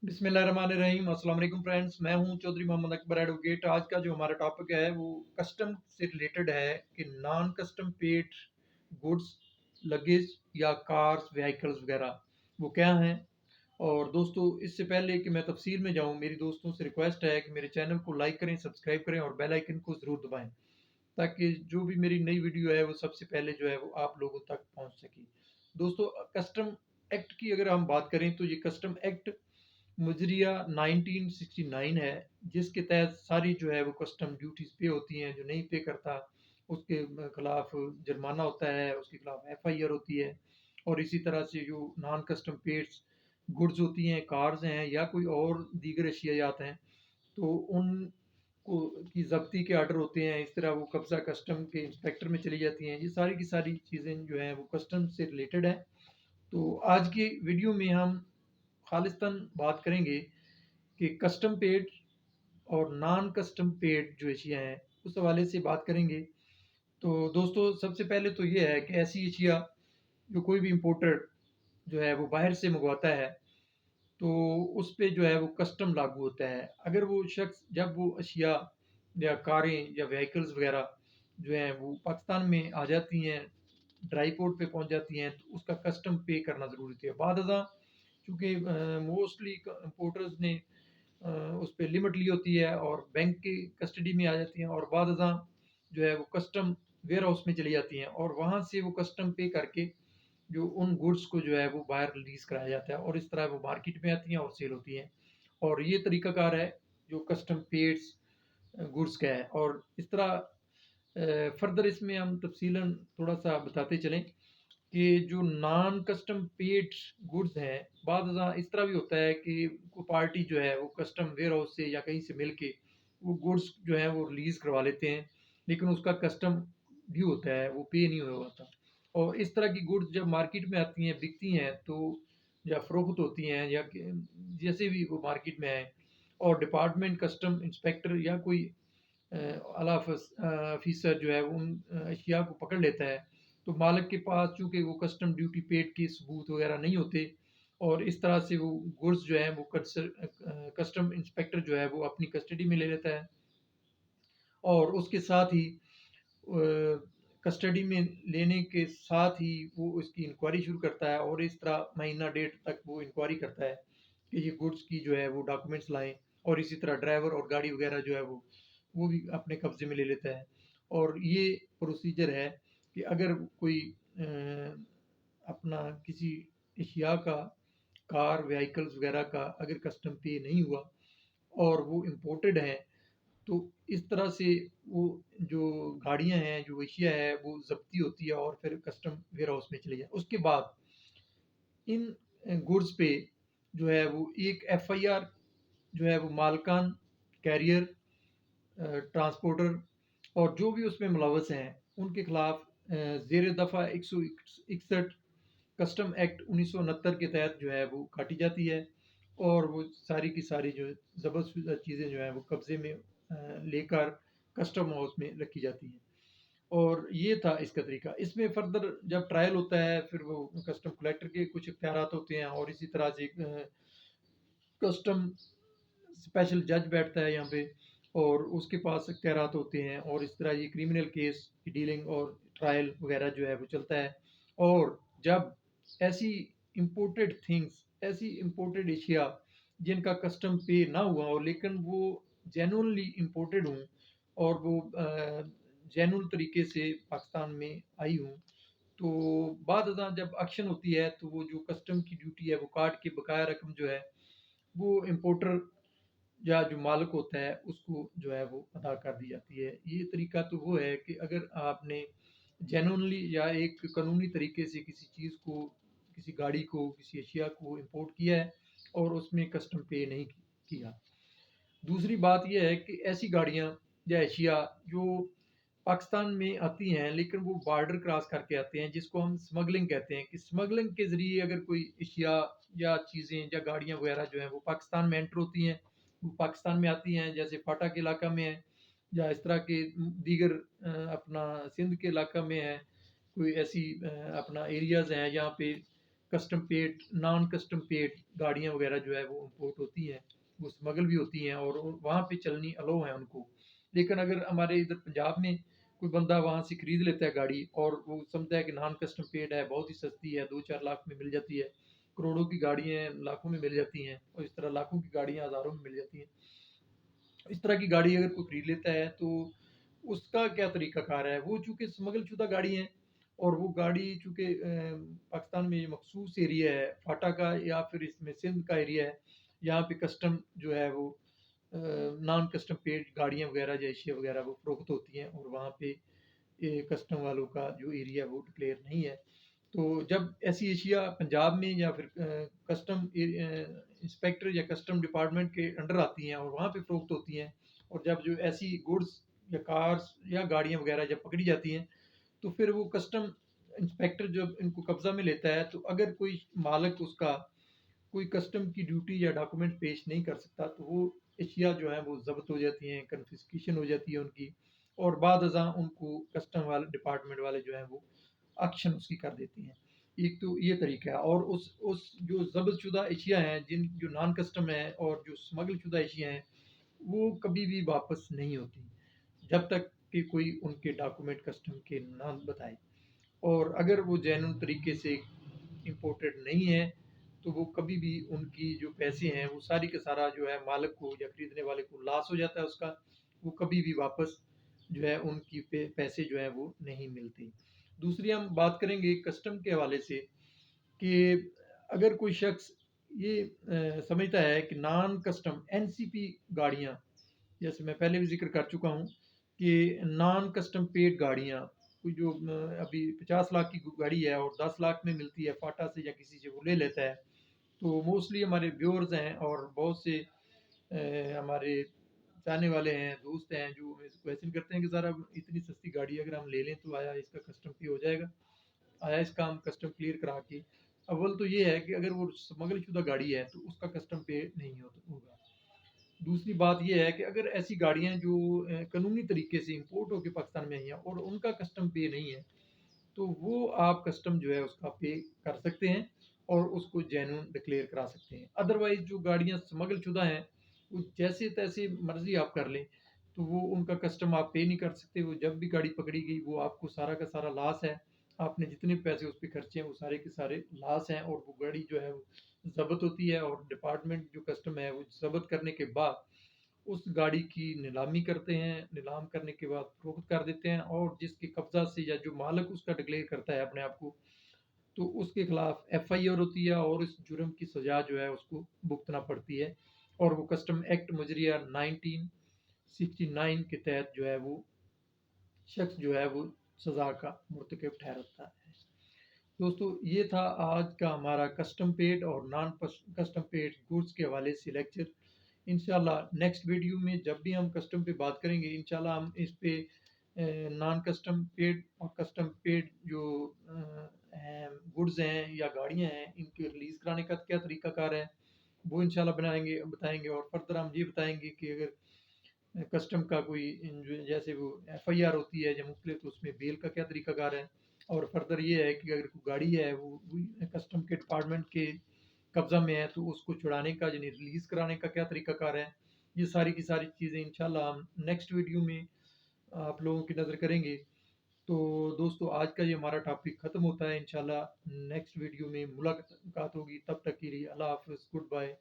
बिस्मिल्लाहिर्रहमानिर्रहीम। अस्सलाम वालेकुम फ्रेंड्स, मैं हूं चौधरी मोहम्मद अकबर एडवोकेट। आज का जो हमारा टॉपिक है वो कस्टम से रिलेटेड है कि non custom paid goods, luggage या कार्स, व्हीकल्स वगैरह वो क्या हैं। और दोस्तों, इससे पहले कि मैं तफसील में जाऊं, मेरी दोस्तों से रिक्वेस्ट है कि मेरे चैनल को लाइक करें, सब्सक्राइब करें और बेल आइकन को ज़रूर दबाएं, ताकि जो भी मेरी नई वीडियो है वो सबसे पहले जो है वो आप लोगों तक पहुंच सके। दोस्तों, कस्टम एक्ट की अगर हम बात करें तो ये कस्टम एक्ट मुजरिया 1969 है, जिसके तहत सारी जो है वो कस्टम ड्यूटीज पे होती हैं। जो नहीं पे करता उसके खिलाफ जुर्माना होता है, उसके खिलाफ एफआईआर होती है। और इसी तरह से जो नॉन कस्टम पेड्स गुड्स होती हैं, कार्स हैं या कोई और दीगर अशियात हैं, तो उन को की जब्ती के आर्डर होते हैं। इस तरह वो कब्जा कस्टम के इंस्पेक्टर में चली जाती हैं। ये सारी की सारी चीज़ें जो हैं वो कस्टम से रिलेटेड है। तो आज की वीडियो में हम खालिस्तान बात करेंगे कि कस्टम पेड और नॉन कस्टम पेड जो एशिया हैं उस हवाले से बात करेंगे। तो दोस्तों, सबसे पहले तो ये है कि ऐसी एशिया जो कोई भी इम्पोर्टर जो है वो बाहर से मंगवाता है, तो उस पे जो है वो कस्टम लागू होता है। अगर वो शख्स जब वो अशिया या कारें या व्हीकल्स वगैरह जो हैं वो पाकिस्तान में आ जाती हैं, ड्राई पोर्ट पे पहुंच जाती हैं, तो उसका कस्टम पे करना ज़रूरी है। बाद चूँकि मोस्टली इम्पोर्टर्स ने उस पे लिमिट ली होती है और बैंक की कस्टडी में आ जाती हैं, और बाद जो है वो कस्टम वेयर हाउस में चली जाती हैं, और वहाँ से वो कस्टम पे करके जो उन गुड्स को जो है वो बाहर रिलीज कराया जाता है, और इस तरह वो मार्केट में आती हैं और सेल होती हैं। और ये तरीकाकार है जो कस्टम पेड्स गुड्स का है। और इस तरह फर्दर इसमें हम तफसीलन थोड़ा सा बताते चलें कि जो नॉन कस्टम पेड गुड्स हैं, बाद इस तरह भी होता है कि कोई पार्टी जो है वो कस्टम वेयर हाउस से या कहीं से मिल के वो गुड्स जो है वो रिलीज करवा लेते हैं, लेकिन उसका कस्टम ड्यू होता है, वो पे नहीं हुआ होता। और इस तरह की गुड्स जब मार्केट में आती हैं, बिकती हैं, तो या फरोख्त होती हैं या जैसे भी वो मार्केट में आए, और डिपार्टमेंट कस्टम इंस्पेक्टर या कोई आला अफीसर जो है वो उन अशिया को पकड़ लेता है, तो मालिक के पास चूंकि वो कस्टम ड्यूटी पेड के सबूत वगैरह नहीं होते, और इस तरह से वो गुड्स जो है वो कस्टम इंस्पेक्टर जो है वो अपनी कस्टडी में ले लेता है, और उसके साथ ही कस्टडी में लेने के साथ ही वो उसकी इंक्वायरी शुरू करता है, और इस तरह महीना डेट तक वो इंक्वायरी करता है कि ये गुड्स की जो है वो डॉक्यूमेंट्स लाएं, और इसी तरह ड्राइवर और गाड़ी वगैरह जो है वो भी अपने कब्जे में ले लेता है। और ये प्रोसीजर है कि अगर कोई अपना किसी एशिया का, कार व्हीकल्स वगैरह का अगर कस्टम पे नहीं हुआ और वो इम्पोर्टेड है, तो इस तरह से वो जो गाड़ियां हैं, जो एशिया है, वो जब्ती होती है और फिर कस्टम वेयर हाउस में चली जाए। उसके बाद इन गुड्स पे जो है वो एक एफआईआर जो है वो मालकान, कैरियर, ट्रांसपोर्टर और जो भी उसमें मुलवस हैं उनके खिलाफ जेर दफ़ा 161 कस्टम एक्ट 1969 के तहत जो है वो काटी जाती है, और वो सारी की सारी जो ज़बरदस्त चीज़ें जो हैं वो कब्ज़े में लेकर कस्टम हाउस में रखी जाती हैं। और ये था इसका तरीका। इसमें फर्दर जब ट्रायल होता है, फिर वो कस्टम कलेक्टर के कुछ इख्तियारात होते हैं, और इसी तरह से कस्टम स्पेशल जज बैठता है यहाँ पे, और उसके पास इख्तियारात होते हैं, और इस तरह ये क्रिमिनल केस की डीलिंग और ट्रायल वगैरह जो है वो चलता है। और जब ऐसी इम्पोर्टेड थिंग्स, ऐसी इम्पोर्टेड एशिया जिनका कस्टम पे ना हुआ हो, लेकिन वो जेनुअनली इम्पोर्टेड हूँ और वो जेनुअन तरीके से पाकिस्तान में आई हूँ, तो बाद जब एक्शन होती है, तो वो जो कस्टम की ड्यूटी है वो काट के बकाया रकम जो है वो इम्पोर्टर या जो मालिक होता है उसको जो है वो अदा कर दी जाती है। ये तरीका तो वो है कि अगर आपने जेन्युइनली या एक कानूनी तरीके से किसी चीज़ को, किसी गाड़ी को, किसी अशिया को इम्पोर्ट किया है और उसमें कस्टम पे नहीं किया। दूसरी बात यह है कि ऐसी गाड़ियाँ या अशिया जो पाकिस्तान में आती हैं, लेकिन वो बॉर्डर क्रॉस करके आते हैं, जिसको हम स्मगलिंग कहते हैं, कि स्मगलिंग के ज़रिए अगर कोई अशिया या चीज़ें या गाड़ियाँ वगैरह जो हैं वो पाकिस्तान में एंटर होती हैं, वो पाकिस्तान में आती हैं, जैसे फाटा के इलाका में है या इस तरह के दीगर अपना सिंध के इलाका में है, कोई ऐसी अपना एरियाज़ हैं जहाँ पे custom paid, non custom paid गाड़ियाँ वगैरह जो है वो इम्पोर्ट होती हैं, वो स्मगल भी होती हैं और वहाँ पे चलनी अलाउ है उनको। लेकिन अगर हमारे इधर पंजाब में कोई बंदा वहाँ से खरीद लेता है गाड़ी और वो समझता है कि नॉन कस्टम पेड है, बहुत ही सस्ती है, 2-4 लाख में मिल जाती है, करोड़ों की गाड़ियाँ लाखों में मिल जाती हैं और इस तरह लाखों की गाड़ियाँ हज़ारों में मिल जाती हैं। इस तरह की गाड़ी अगर कोई खरीद लेता है तो उसका क्या तरीक़ाकार है? वो चूँकि स्मगल शुदा गाड़ी है और वो गाड़ी चूँकि पाकिस्तान में ये मखसूस एरिया है, फाटा का या फिर इसमें सिंध का एरिया है, यहाँ पे कस्टम जो है वो नॉन कस्टम पेड गाड़ियाँ वगैरह या एशिया वगैरह वो फ़रोख्त होती हैं और वहाँ पे कस्टम वालों का जो एरिया है वो डिक्लेयर नहीं है। तो जब ऐसी एशिया पंजाब में या फिर कस्टम इंस्पेक्टर या कस्टम डिपार्टमेंट के अंडर आती हैं और वहाँ पे फ़रोख्त होती हैं और जब जो ऐसी गुड्स या कार्स या गाड़ियाँ वगैरह जब पकड़ी जाती हैं, तो फिर वो कस्टम इंस्पेक्टर जब इनको कब्ज़ा में लेता है, तो अगर कोई मालिक उसका कोई कस्टम की ड्यूटी या डॉक्यूमेंट पेश नहीं कर सकता, तो वो एशिया जो है वो ज़ब्त हो जाती हैं, कन्फिस्केशन हो जाती है उनकी और बाद अज़ां उनको कस्टम वाले डिपार्टमेंट वाले जो हैं वो एक्शन उसकी कर देती हैं। एक तो ये तरीका है और उस जो ज़ब्त शुदा एशिया हैं, जिन जो नॉन कस्टम है और जो स्मगल शुदा एशिया हैं, वो कभी भी वापस नहीं होती, जब तक कि कोई उनके डॉक्यूमेंट कस्टम के ना बताए। और अगर वो जेन्युइन तरीके से इम्पोर्टेड नहीं है, तो वो कभी भी उनकी जो पैसे हैं, वो सारी का सारा जो है मालिक को या खरीदने वाले को लॉस हो जाता है उसका, वो कभी भी वापस जो है उनकी पैसे जो है वो नहीं मिलते। दूसरी हम बात करेंगे कस्टम के हवाले से कि अगर कोई शख्स ये समझता है कि नॉन कस्टम एनसीपी गाड़ियाँ, जैसे मैं पहले भी ज़िक्र कर चुका हूँ कि नॉन कस्टम पेड गाड़ियाँ, कोई जो अभी 50 लाख की गाड़ी है और 10 लाख में मिलती है फाटा से या किसी से वो ले लेता है। तो मोस्टली हमारे व्यूअर्स हैं और बहुत से हमारे चाहने वाले हैं, दोस्त हैं जो क्वेश्चन करते हैं कि सर अब इतनी सस्ती गाड़ी अगर हम ले लें तो आया इसका कस्टम पे हो जाएगा? आया इसका हम कस्टम क्लियर करा के, अव्वल तो ये है कि अगर वो स्मगल शुदा गाड़ी है तो उसका कस्टम पे नहीं होगा। दूसरी बात ये है कि अगर ऐसी गाड़ियाँ जो कानूनी तरीके से इम्पोर्ट होके पाकिस्तान में आई हैं और उनका कस्टम पे नहीं है, तो वो आप कस्टम जो है उसका पे कर सकते हैं और उसको जेन्युइन डिक्लेयर करा सकते हैं। अदरवाइज़ जो गाड़ियाँ स्मगल शुदा हैं, वो जैसे-तैसे मर्ज़ी आप कर लें, तो वो उनका कस्टम आप पे नहीं कर सकते। वो जब भी गाड़ी पकड़ी गई, वो आपको सारा का सारा लॉस है। आपने जितने पैसे उस पे खर्चे हैं, वो सारे के सारे लॉस हैं और वो गाड़ी जो है वो ज़ब्त होती है और डिपार्टमेंट जो कस्टम है, वो ज़ब्त करने के बाद उस गाड़ी की नीलामी करते हैं, नीलाम करने के बाद फ़रोख्त कर देते हैं और जिसके कब्ज़ा से या जो मालिक उसका डिक्लेयर करता है अपने आप को, तो उसके खिलाफ एफआईआर होती है और इस जुर्म की सज़ा जो है उसको भुगतना पड़ती है और वो कस्टम एक्ट मुजरिया 1969 के तहत जो है वो शख्स जो है वो सज़ा का मुर्तकिब ठहरता है। दोस्तों ये था आज का हमारा कस्टम पेड और नॉन कस्टम पेड गुड्स के हवाले से लेक्चर। इंशाल्लाह नेक्स्ट वीडियो में जब भी हम कस्टम पे बात करेंगे, इंशाल्लाह हम इस पे नॉन कस्टम पेड और कस्टम पेड जो गुड्स हैं या गाड़ियाँ हैं, इनके रिलीज़ कराने का क्या तरीकाकार है, वो इंशाल्लाह बताएंगे और फर्दर हम ये बताएंगे कि अगर कस्टम का कोई जैसे वो एफआईआर होती है या मुख्तलिफ, तो उसमें बेल का क्या तरीकाकार है और फर्दर ये है कि अगर कोई गाड़ी है वो कस्टम के डिपार्टमेंट के कब्जा में है तो उसको छुड़ाने का यानी रिलीज कराने का क्या तरीकाकार है। ये सारी की सारी चीज़ें इंशाल्लाह हम नेक्स्ट वीडियो में आप लोगों की नज़र करेंगे। तो दोस्तों आज का ये हमारा टॉपिक ख़त्म होता है। इंशाल्लाह नेक्स्ट वीडियो में मुलाकात होगी, तब तक के लिए अल्लाह हाफ़िज़, गुड बाय।